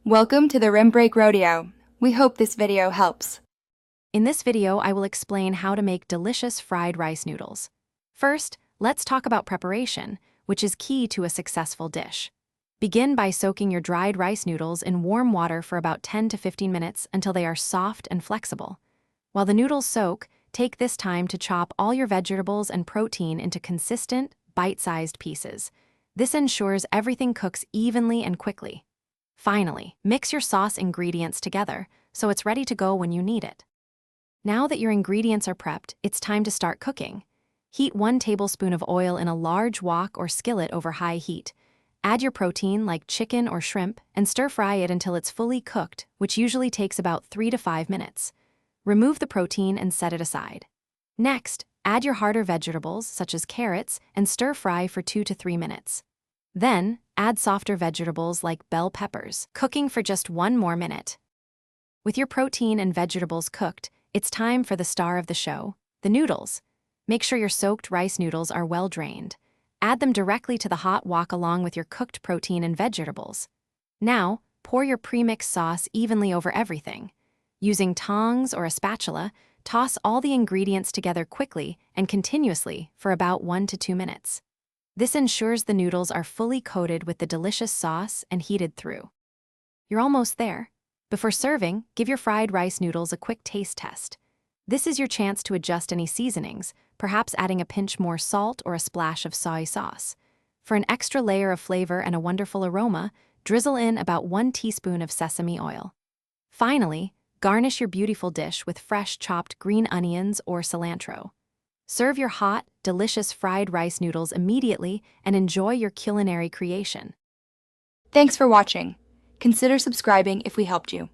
Welcome to the Rim Break Rodeo. We hope this video helps. In this video, I will explain how to make delicious fried rice noodles. First, let's talk about preparation, which is key to a successful dish. Begin by soaking your dried rice noodles in warm water for about 10 to 15 minutes until they are soft and flexible. While the noodles soak, take this time to chop all your vegetables and protein into consistent, bite-sized pieces. This ensures everything cooks evenly and quickly. Finally, mix your sauce ingredients together so it's ready to go when you need it. Now that your ingredients are prepped, it's time to start cooking. Heat 1 tablespoon of oil in a large wok or skillet over high heat. Add your protein like chicken or shrimp and stir-fry it until it's fully cooked, which usually takes about 3 to 5 minutes. Remove the protein and set it aside. Next, add your harder vegetables such as carrots and stir-fry for 2 to 3 minutes. Then, add softer vegetables like bell peppers, cooking for just 1 more minute. With your protein and vegetables cooked, it's time for the star of the show, the noodles. Make sure your soaked rice noodles are well drained. Add them directly to the hot wok along with your cooked protein and vegetables. Now, pour your premixed sauce evenly over everything. Using tongs or a spatula, toss all the ingredients together quickly and continuously for about 1 to 2 minutes. This ensures the noodles are fully coated with the delicious sauce and heated through. You're almost there. Before serving, give your fried rice noodles a quick taste test. This is your chance to adjust any seasonings, perhaps adding a pinch more salt or a splash of soy sauce. For an extra layer of flavor and a wonderful aroma, drizzle in about 1 teaspoon of sesame oil. Finally, garnish your beautiful dish with fresh chopped green onions or cilantro. Serve your hot, delicious fried rice noodles immediately and enjoy your culinary creation. Thanks for watching. Consider subscribing if we helped you.